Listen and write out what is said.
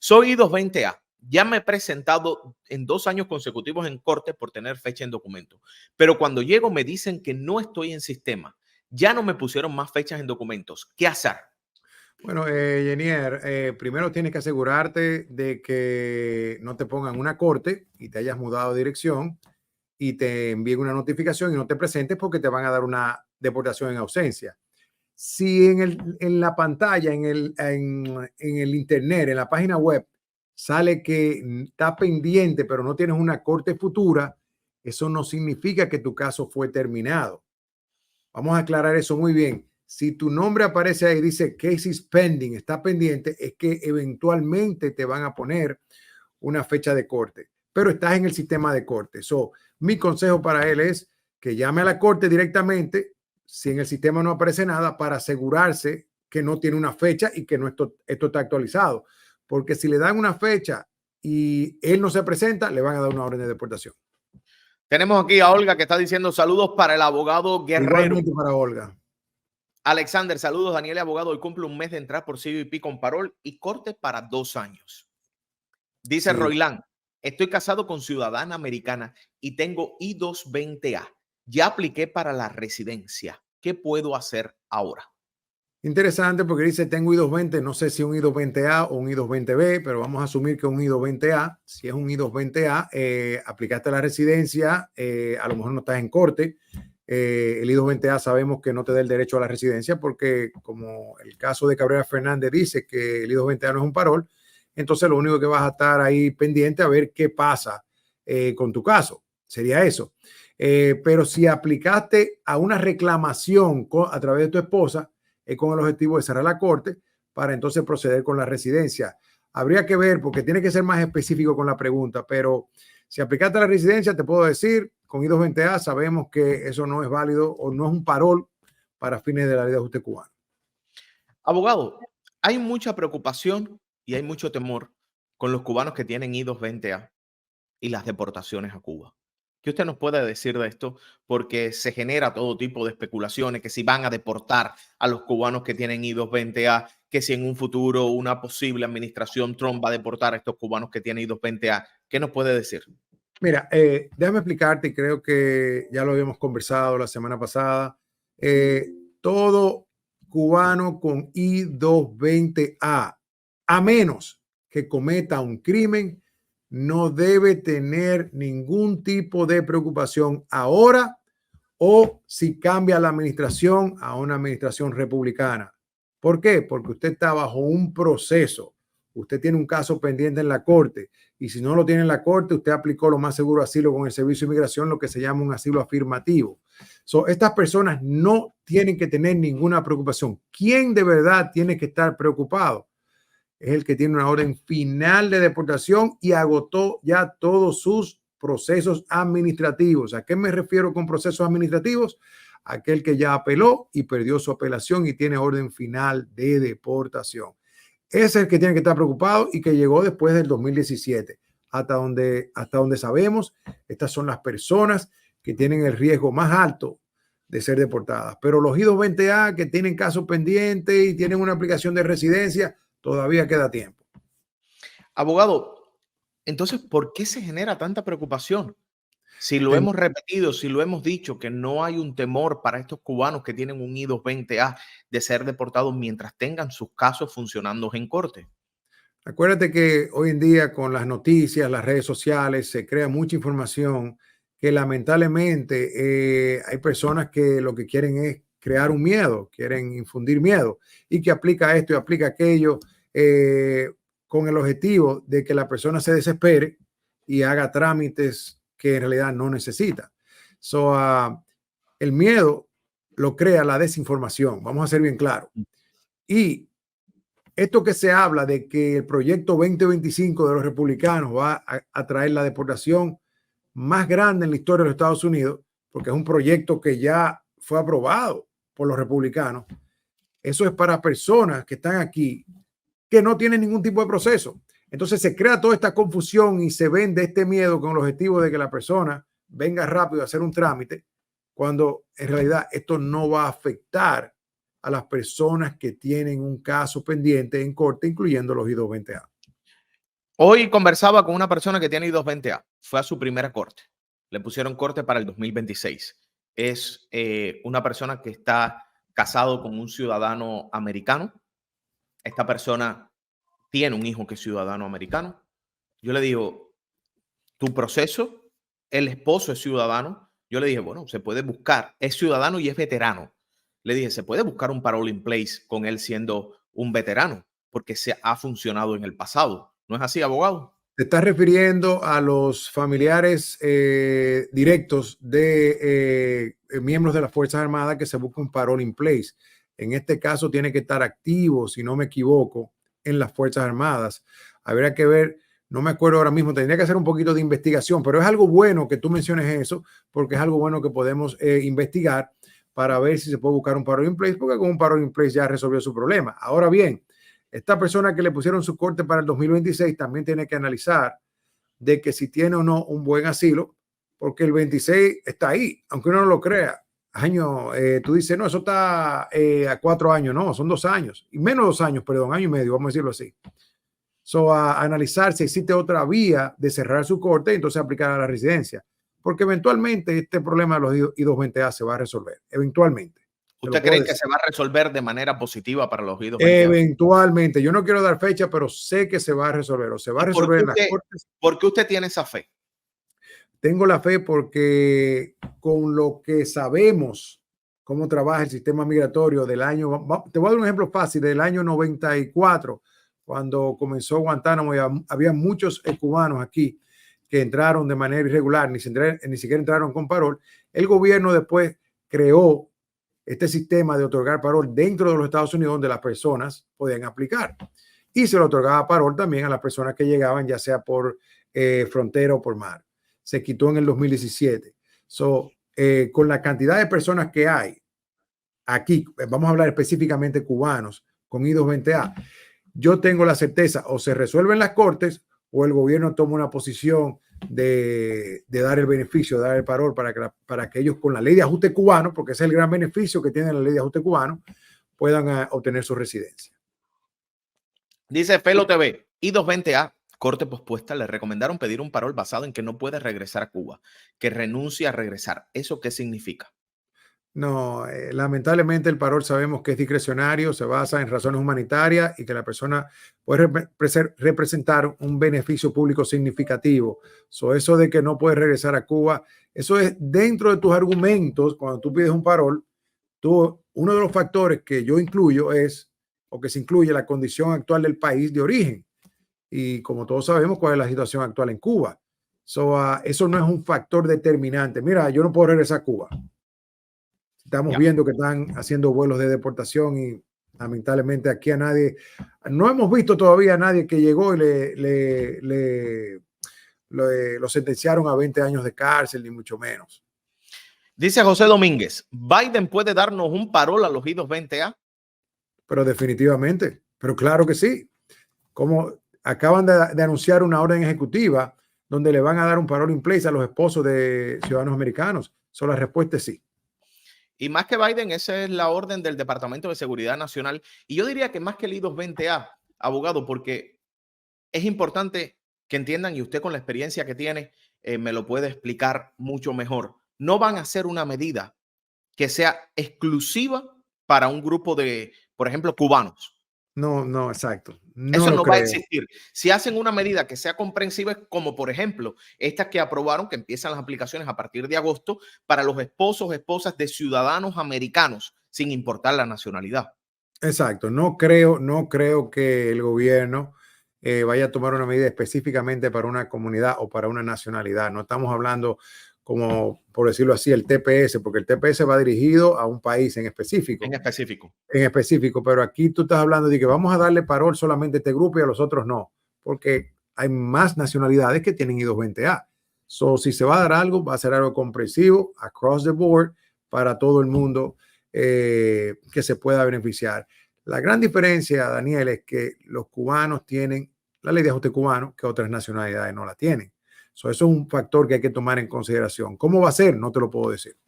Soy I-220A. Ya me he presentado en 2 años consecutivos en corte por tener fecha en documento. Pero cuando llego me dicen que no estoy en sistema. Ya no me pusieron más fechas en documentos. ¿Qué hacer? Bueno, Yenier, primero tienes que asegurarte de que no te pongan una corte y te hayas mudado de dirección y te envíen una notificación y no te presentes porque te van a dar una deportación en ausencia. Si en la pantalla, en el internet, en la página web, sale que está pendiente, pero no tienes una corte futura, eso no significa que tu caso fue terminado. Vamos a aclarar eso muy bien. Si tu nombre aparece ahí, dice case is pending, está pendiente, es que eventualmente te van a poner una fecha de corte, pero estás en el sistema de corte. So, mi consejo para él es que llame a la corte directamente si en el sistema no aparece nada para asegurarse que no tiene una fecha y que no esto está actualizado. Porque si le dan una fecha y él no se presenta, le van a dar una orden de deportación. Tenemos aquí a Olga que está diciendo saludos para el abogado Guerrero. Igualmente para Olga. Alexander, saludos. Daniel, abogado. Hoy cumple un mes de entrar por CBP con parol y corte para 2 años. Dice Sí. Roilán, estoy casado con ciudadana americana y tengo I-220A. Ya apliqué para la residencia. ¿Qué puedo hacer ahora? Interesante porque dice tengo I-220, no sé si un I-220A o un I-220B, pero vamos a asumir que un I-220A. Si es un I-220A, aplicaste a la residencia, a lo mejor no estás en corte. El I-220A sabemos que no te da el derecho a la residencia porque como el caso de Cabrera Fernández dice que el I-220A no es un parol, entonces lo único que vas a estar ahí pendiente a ver qué pasa con tu caso. Sería eso. Pero si aplicaste a una reclamación a través de tu esposa, con el objetivo de cerrar la corte para entonces proceder con la residencia. Habría que ver, porque tiene que ser más específico con la pregunta, pero si aplicaste a la residencia, te puedo decir, con I-220A sabemos que eso no es válido o no es un parol para fines de la ley de ajuste cubano. Abogado, hay mucha preocupación y hay mucho temor con los cubanos que tienen I-220A y las deportaciones a Cuba. ¿Qué usted nos puede decir de esto? Porque se genera todo tipo de especulaciones, que si van a deportar a los cubanos que tienen I-220A, que si en un futuro una posible administración Trump va a deportar a estos cubanos que tienen I-220A. ¿Qué nos puede decir? Mira, déjame explicarte, y creo que ya lo habíamos conversado la semana pasada. Todo cubano con I-220A, a menos que cometa un crimen, no debe tener ningún tipo de preocupación ahora o si cambia la administración a una administración republicana. ¿Por qué? Porque usted está bajo un proceso. Usted tiene un caso pendiente en la corte y si no lo tiene en la corte, usted aplicó lo más seguro asilo con el Servicio de Inmigración, lo que se llama un asilo afirmativo. Estas personas no tienen que tener ninguna preocupación. ¿Quién de verdad tiene que estar preocupado? Es el que tiene una orden final de deportación y agotó ya todos sus procesos administrativos. ¿A qué me refiero con procesos administrativos? Aquel que ya apeló y perdió su apelación y tiene orden final de deportación. Ese es el que tiene que estar preocupado y que llegó después del 2017. Hasta donde sabemos, estas son las personas que tienen el riesgo más alto de ser deportadas. Pero los I-220A que tienen casos pendientes y tienen una aplicación de residencia, todavía queda tiempo. Abogado, entonces, ¿por qué se genera tanta preocupación? Si lo hemos repetido, si lo hemos dicho, que no hay un temor para estos cubanos que tienen un I-220A de ser deportados mientras tengan sus casos funcionando en corte. Acuérdate que hoy en día con las noticias, las redes sociales, se crea mucha información que lamentablemente hay personas que lo que quieren es crear un miedo, quieren infundir miedo y que aplica esto y aplica aquello con el objetivo de que la persona se desespere y haga trámites que en realidad no necesita. El miedo lo crea la desinformación, vamos a ser bien claros. Y esto que se habla de que el proyecto 2025 de los republicanos va a traer la deportación más grande en la historia de los Estados Unidos, porque es un proyecto que ya fue aprobado por los republicanos. Eso es para personas que están aquí que no tienen ningún tipo de proceso. Entonces se crea toda esta confusión y se vende este miedo con el objetivo de que la persona venga rápido a hacer un trámite, cuando en realidad esto no va a afectar a las personas que tienen un caso pendiente en corte, incluyendo los I-220A. Hoy conversaba con una persona que tiene I-220A. Fue a su primera corte. Le pusieron corte para el 2026. Es una persona que está casado con un ciudadano americano. Esta persona tiene un hijo que es ciudadano americano. Yo le digo, tu proceso, el esposo es ciudadano. Yo le dije, bueno, se puede buscar, es ciudadano y es veterano. Le dije, se puede buscar un parole in place con él siendo un veterano, porque se ha funcionado en el pasado. ¿No es así, abogado? Te estás refiriendo a los familiares directos de miembros de las Fuerzas Armadas que se busca un parole in place. En este caso tiene que estar activo, si no me equivoco, en las Fuerzas Armadas. Habría que ver, no me acuerdo ahora mismo, tendría que hacer un poquito de investigación, pero es algo bueno que tú menciones eso, porque es algo bueno que podemos investigar para ver si se puede buscar un parole in place, porque con un parole in place ya resolvió su problema. Ahora bien, esta persona que le pusieron su corte para el 2026 también tiene que analizar de que si tiene o no un buen asilo, porque el 26 está ahí, aunque uno no lo crea. Tú dices, no, eso está a 4 años, no, son 2 años, y menos 2 años, perdón, año y medio, vamos a decirlo así. A analizar si existe otra vía de cerrar su corte y entonces aplicar a la residencia, porque eventualmente este problema de los I-220A se va a resolver, eventualmente, te lo ¿Usted puedo cree que decir. se va a resolver de manera positiva para los I-220A? Eventualmente, yo no quiero dar fecha, pero sé que se va a resolver o se va a ¿Y resolver en las cortes. por qué usted tiene esa fe? Tengo la fe porque con lo que sabemos cómo trabaja el sistema migratorio del año, te voy a dar un ejemplo fácil, del año 94, cuando comenzó Guantánamo, había muchos cubanos aquí que entraron de manera irregular, ni siquiera entraron con parol. El gobierno después creó este sistema de otorgar parol dentro de los Estados Unidos donde las personas podían aplicar. Y se le otorgaba parol también a las personas que llegaban, ya sea por frontera o por mar. Se quitó en el 2017. Con la cantidad de personas que hay aquí, vamos a hablar específicamente cubanos con I-220A, yo tengo la certeza o se resuelven las cortes o el gobierno toma una posición de dar el beneficio, de dar el parol para que ellos con la ley de ajuste cubano, porque ese es el gran beneficio que tiene la ley de ajuste cubano, puedan obtener su residencia. Dice Felo TV, I-220A, corte pospuesta, le recomendaron pedir un parol basado en que no puede regresar a Cuba, que renuncia a regresar. ¿Eso qué significa? No, lamentablemente el parol sabemos que es discrecionario, se basa en razones humanitarias y que la persona puede representar un beneficio público significativo. Eso de que no puede regresar a Cuba, eso es dentro de tus argumentos. Cuando tú pides un parol, uno de los factores que yo incluyo es, o que se incluye, la condición actual del país de origen. Y como todos sabemos, cuál es la situación actual en Cuba. Eso no es un factor determinante. Mira, yo no puedo regresar a Cuba. Estamos viendo que están haciendo vuelos de deportación y lamentablemente aquí a nadie, no hemos visto todavía a nadie que llegó y lo sentenciaron a 20 años de cárcel, ni mucho menos. Dice José Domínguez, ¿Biden puede darnos un parol a los I-220A? Pero definitivamente, pero claro que sí. Como acaban de anunciar una orden ejecutiva donde le van a dar un parole in place a los esposos de ciudadanos americanos. La respuesta es sí. Y más que Biden, esa es la orden del Departamento de Seguridad Nacional. Y yo diría que más que el I-220A, abogado, porque es importante que entiendan, y usted con la experiencia que tiene, me lo puede explicar mucho mejor. No van a hacer una medida que sea exclusiva para un grupo de, por ejemplo, cubanos. No, no, exacto. No Eso lo no va a creo. existir. Si hacen una medida que sea comprensiva, como por ejemplo estas que aprobaron, que empiezan las aplicaciones a partir de agosto, para los esposos, esposas de ciudadanos americanos, sin importar la nacionalidad. Exacto. No creo que el gobierno vaya a tomar una medida específicamente para una comunidad o para una nacionalidad. No estamos hablando como, por decirlo así, el TPS, porque el TPS va dirigido a un país en En específico. específico. Pero aquí tú estás hablando de que vamos a darle parol solamente a este grupo y a los otros no, porque hay más nacionalidades que tienen I-220A. Si se va a dar algo, va a ser algo comprensivo, across the board, para todo el mundo que se pueda beneficiar. La gran diferencia, Daniel, es que los cubanos tienen la ley de ajuste cubano que otras nacionalidades no la tienen. Eso es un factor que hay que tomar en consideración. ¿Cómo va a ser? No te lo puedo decir.